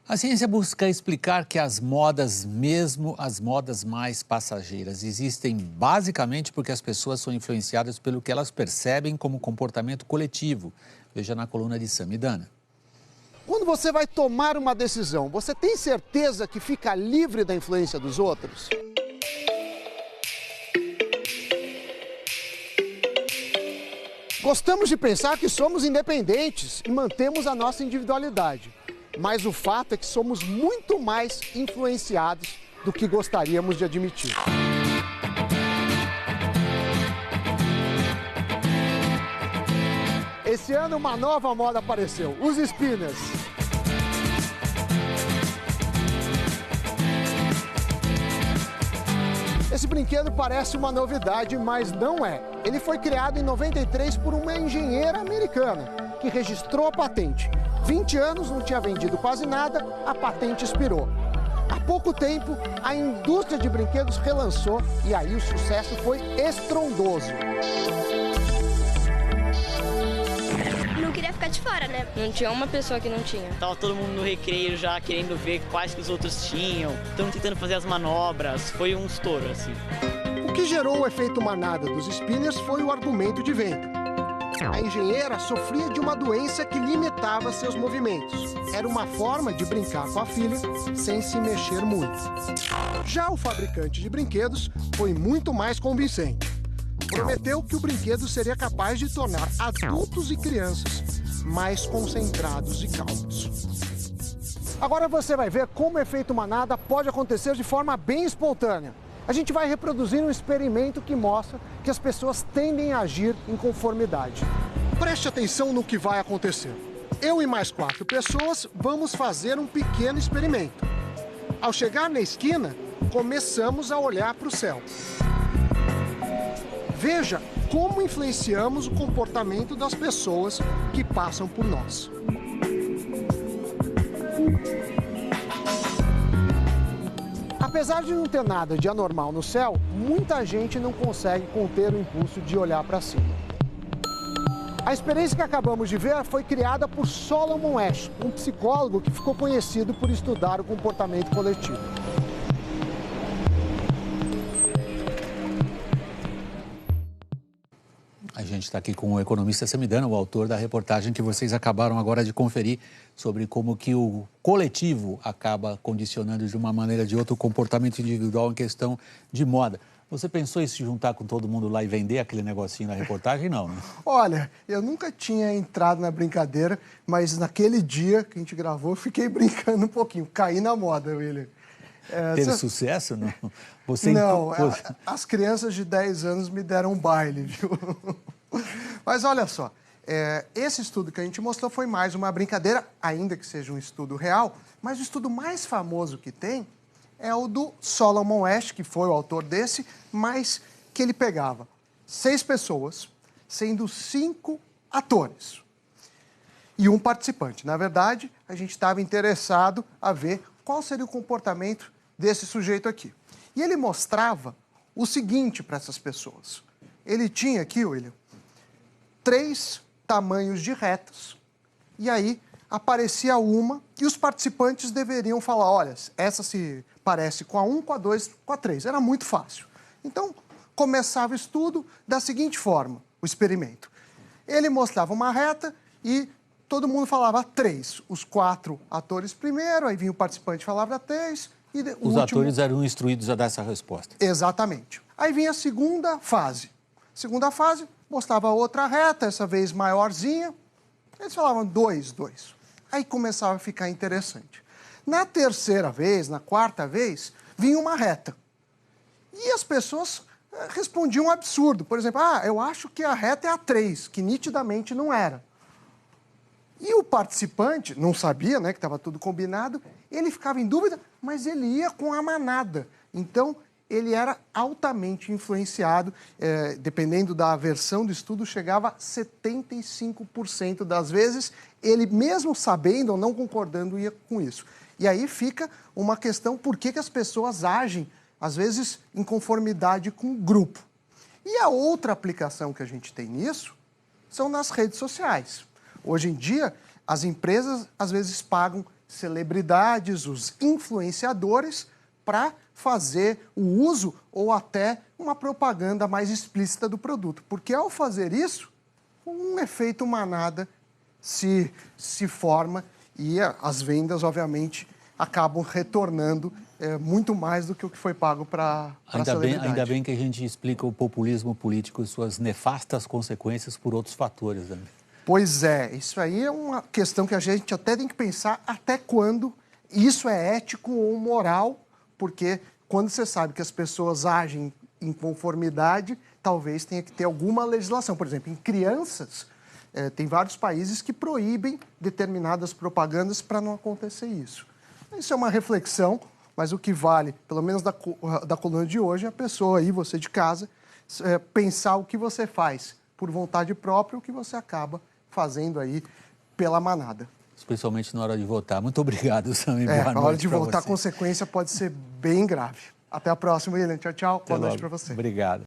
A ciência busca explicar que as modas, mesmo as modas mais passageiras, existem basicamente porque as pessoas são influenciadas pelo que elas percebem como comportamento coletivo. Veja na coluna de Samidana. Quando você vai tomar uma decisão, você tem certeza que fica livre da influência dos outros? Gostamos de pensar que somos independentes e mantemos a nossa individualidade. Mas o fato é que somos muito mais influenciados do que gostaríamos de admitir. Esse ano uma nova moda apareceu, os spinners. Esse brinquedo parece uma novidade, mas não é. Ele foi criado em 93 por uma engenheira americana, que registrou a patente. 20 anos, não tinha vendido quase nada, a patente expirou. Há pouco tempo, a indústria de brinquedos relançou e aí o sucesso foi estrondoso. Não queria ficar de fora, né? Não tinha uma pessoa que não tinha. Tava todo mundo no recreio já querendo ver quais que os outros tinham. Estão tentando fazer as manobras. Foi um estouro, assim. O que gerou o efeito manada dos spinners foi o argumento de venda. A engenheira sofria de uma doença que limitava seus movimentos. Era uma forma de brincar com a filha sem se mexer muito. Já o fabricante de brinquedos foi muito mais convincente. Prometeu que o brinquedo seria capaz de tornar adultos e crianças mais concentrados e calmos. Agora você vai ver como o efeito manada pode acontecer de forma bem espontânea. A gente vai reproduzir um experimento que mostra que as pessoas tendem a agir em conformidade. Preste atenção no que vai acontecer. Eu e mais 4 pessoas vamos fazer um pequeno experimento. Ao chegar na esquina, começamos a olhar para o céu. Veja como influenciamos o comportamento das pessoas que passam por nós. Apesar de não ter nada de anormal no céu, muita gente não consegue conter o impulso de olhar para cima. A experiência que acabamos de ver foi criada por Solomon Asch, um psicólogo que ficou conhecido por estudar o comportamento coletivo. A gente está aqui com o economista Samidana, o autor da reportagem que vocês acabaram agora de conferir sobre como que o coletivo acaba condicionando de uma maneira ou de outra o comportamento individual em questão de moda. Você pensou em se juntar com todo mundo lá e vender aquele negocinho na reportagem? Não, né? Olha, eu nunca tinha entrado na brincadeira, mas naquele dia que a gente gravou, eu fiquei brincando um pouquinho. Caí na moda, William. Teve sucesso, não? Não, as crianças de 10 anos me deram um baile, viu? Mas olha só, esse estudo que a gente mostrou foi mais uma brincadeira, ainda que seja um estudo real, mas o estudo mais famoso que tem é o do Solomon Asch, que foi o autor desse, mas que ele pegava 6 pessoas, sendo 5 atores e um participante. Na verdade, a gente estava interessado a ver qual seria o comportamento desse sujeito aqui. E ele mostrava o seguinte para essas pessoas. Ele tinha aqui, William, 3 tamanhos de retas. E aí aparecia uma e os participantes deveriam falar, olha, essa se parece com a 1, com a 2, com a 3. Era muito fácil. Então, começava o estudo da seguinte forma, o experimento. Ele mostrava uma reta e todo mundo falava 3. Os 4 atores primeiro, aí vinha o participante e falava 3. E os atores eram instruídos a dar essa resposta. Exatamente. Aí vinha a segunda fase. Segunda fase, mostrava outra reta, essa vez maiorzinha. Eles falavam 2, 2. Aí começava a ficar interessante. Na terceira vez, na quarta vez, vinha uma reta. E as pessoas respondiam um absurdo. Por exemplo, eu acho que a reta é a 3, que nitidamente não era. E o participante, não sabia, né, que estava tudo combinado, ele ficava em dúvida, mas ele ia com a manada. Então, ele era altamente influenciado, dependendo da versão do estudo, chegava a 75% das vezes, ele mesmo sabendo ou não concordando ia com isso. E aí fica uma questão, por que as pessoas agem, às vezes, em conformidade com o grupo. E a outra aplicação que a gente tem nisso são nas redes sociais. Hoje em dia, as empresas, às vezes, pagam celebridades, os influenciadores, para fazer o uso ou até uma propaganda mais explícita do produto. Porque ao fazer isso, um efeito manada se forma e as vendas, obviamente, acabam retornando muito mais do que o que foi pago para a celebridade. Ainda bem que a gente explica o populismo político e suas nefastas consequências por outros fatores, André. Pois é, isso aí é uma questão que a gente até tem que pensar até quando isso é ético ou moral, porque quando você sabe que as pessoas agem em conformidade, talvez tenha que ter alguma legislação. Por exemplo, em crianças, tem vários países que proíbem determinadas propagandas para não acontecer isso. Isso é uma reflexão, mas o que vale, pelo menos da coluna de hoje, é a pessoa aí, você de casa, pensar o que você faz por vontade própria, o que você acaba fazendo aí pela manada. Especialmente na hora de votar. Muito obrigado, Sami. Boa noite. Na hora de pra votar, a você. consequência pode ser bem grave. Até a próxima, William. Tchau, tchau. Boa noite para você. Obrigado.